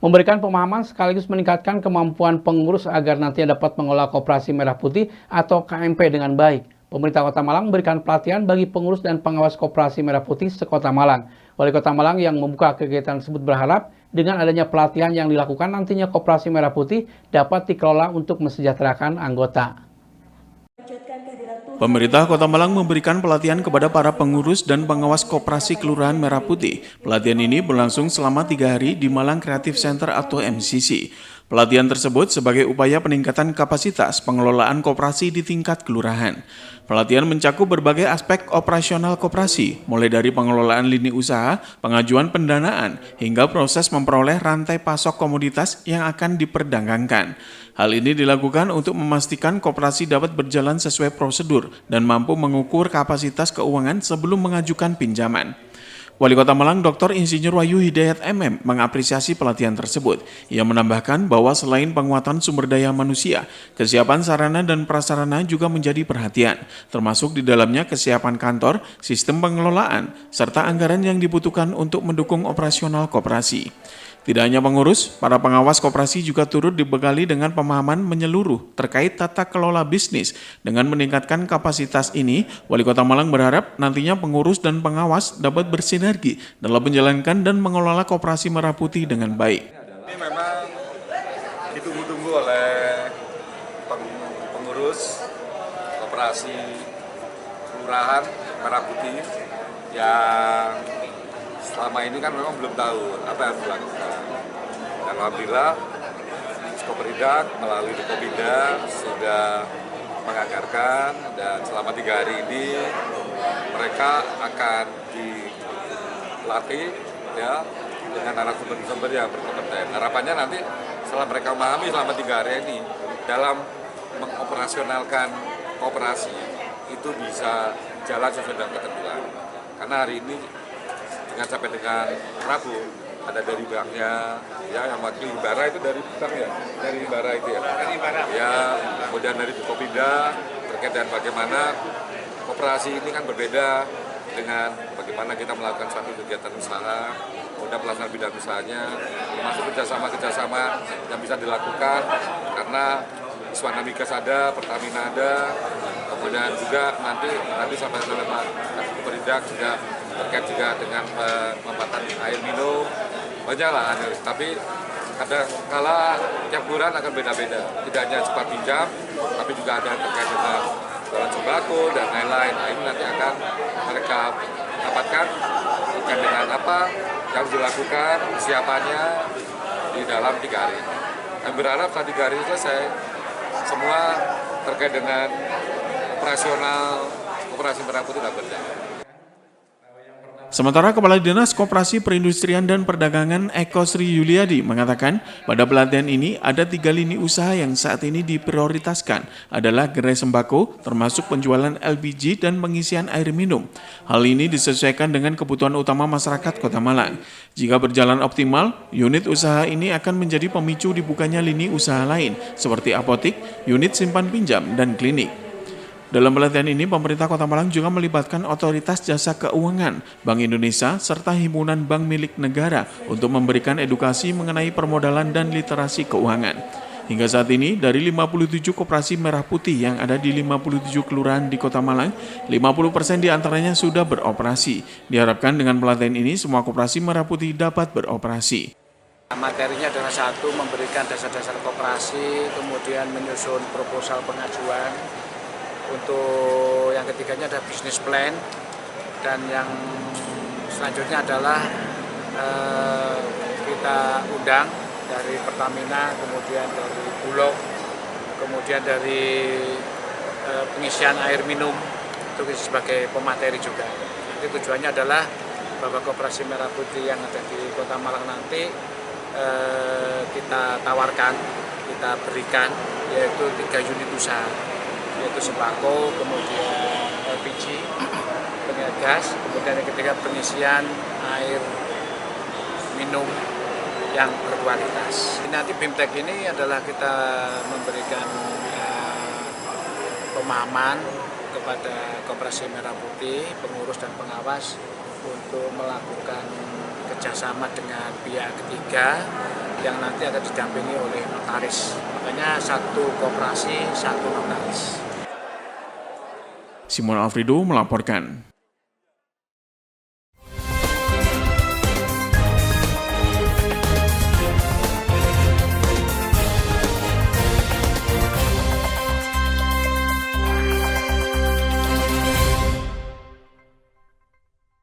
Memberikan pemahaman sekaligus meningkatkan kemampuan pengurus agar nanti dapat mengelola Koperasi Merah Putih atau KMP dengan baik. Pemerintah Kota Malang memberikan pelatihan bagi pengurus dan pengawas Koperasi Merah Putih se-Kota Malang. Wali Kota Malang yang membuka kegiatan tersebut berharap dengan adanya pelatihan yang dilakukan nantinya Koperasi Merah Putih dapat dikelola untuk mesejahterakan anggota. Pemerintah Kota Malang memberikan pelatihan kepada para pengurus dan pengawas Koperasi Kelurahan Merah Putih. Pelatihan ini berlangsung selama 3 hari di Malang Creative Center atau MCC. Pelatihan tersebut sebagai upaya peningkatan kapasitas pengelolaan koperasi di tingkat kelurahan. Pelatihan mencakup berbagai aspek operasional koperasi, mulai dari pengelolaan lini usaha, pengajuan pendanaan, hingga proses memperoleh rantai pasok komoditas yang akan diperdagangkan. Hal ini dilakukan untuk memastikan koperasi dapat berjalan sesuai prosedur dan mampu mengukur kapasitas keuangan sebelum mengajukan pinjaman. Wali Kota Malang Dr. Insinyur Wahyu Hidayat MM mengapresiasi pelatihan tersebut. Ia menambahkan bahwa selain penguatan sumber daya manusia, kesiapan sarana dan prasarana juga menjadi perhatian, termasuk di dalamnya kesiapan kantor, sistem pengelolaan, serta anggaran yang dibutuhkan untuk mendukung operasional koperasi. Tidak hanya pengurus, para pengawas koperasi juga turut dibekali dengan pemahaman menyeluruh terkait tata kelola bisnis. Dengan meningkatkan kapasitas ini, Wali Kota Malang berharap nantinya pengurus dan pengawas dapat bersinergi dalam menjalankan dan mengelola Koperasi Merah Putih dengan baik. Ini memang ditunggu-tunggu oleh pengurus Koperasi Kelurahan Merah Putih yang selama ini kan memang belum tahu apa yang dilakukan. Dan alhamdulillah Skoperida melalui Dukopinda sudah menganggarkan dan selama 3 hari ini mereka akan dilatih ya dengan narasumber-narasumber yang berkompeten. Harapannya nanti setelah mereka memahami selama 3 hari ini dalam mengoperasionalkan koperasi itu bisa jalan sesuai dengan ketentuan. Karena hari ini dengan sampai dengan Rabu ada dari banknya ya yang wakili Bara itu dari bank ya, dari Bara itu ya, ya kemudian dari Dukopinda terkait dengan bagaimana koperasi ini kan berbeda dengan bagaimana kita melakukan suatu kegiatan usaha, kemudian pelaksanaan bidang usahanya, termasuk kerjasama yang bisa dilakukan karena Iswana Migas ada, Pertamina ada, kemudian juga nanti sampai oleh Pak Skoperida juga terkait juga dengan pemanfaatan air minum, banyaklah tapi kadang-kala tiap bulan akan beda-beda, tidak hanya cepat pinjam, tapi juga ada terkait dengan jualan sembako dan lain-lain. Nah, ini nanti akan mereka dapatkan terkait dengan apa yang dilakukan, kesiapannya di dalam 3 hari. Kami berharap setelah 3 hari selesai, semua terkait dengan operasional Koperasi Merah Putih dapat berjalan. Sementara Kepala Dinas Koperasi Perindustrian dan Perdagangan Eko Sri Yuliadi mengatakan pada pelatihan ini ada 3 lini usaha yang saat ini diprioritaskan adalah gerai sembako termasuk penjualan LPG dan pengisian air minum. Hal ini disesuaikan dengan kebutuhan utama masyarakat Kota Malang. Jika berjalan optimal, unit usaha ini akan menjadi pemicu dibukanya lini usaha lain seperti apotik, unit simpan pinjam, dan klinik. Dalam pelatihan ini, pemerintah Kota Malang juga melibatkan Otoritas Jasa Keuangan, Bank Indonesia, serta Himpunan Bank Milik Negara untuk memberikan edukasi mengenai permodalan dan literasi keuangan. Hingga saat ini, dari 57 koperasi merah putih yang ada di 57 kelurahan di Kota Malang, 50% diantaranya sudah beroperasi. Diharapkan dengan pelatihan ini, semua koperasi merah putih dapat beroperasi. Materinya adalah satu, memberikan dasar-dasar koperasi, kemudian menyusun proposal pengajuan. Untuk yang ketiganya ada bisnis plan, dan yang selanjutnya adalah kita undang dari Pertamina, kemudian dari Bulog, kemudian dari pengisian air minum itu sebagai pemateri juga. Jadi tujuannya adalah bahwa Koperasi Merah Putih yang ada di Kota Malang nanti kita tawarkan, kita berikan yaitu 3 unit usaha, yaitu sembako, kemudian LPG, pengisian gas, kemudian yang ketiga pengisian air minum yang berkualitas. Nanti BIMTEK ini adalah kita memberikan pemahaman kepada Koperasi Merah Putih, pengurus dan pengawas untuk melakukan kerjasama dengan pihak ketiga yang nanti akan didampingi oleh notaris. Makanya satu koperasi, satu notaris. Simon Alfredo melaporkan.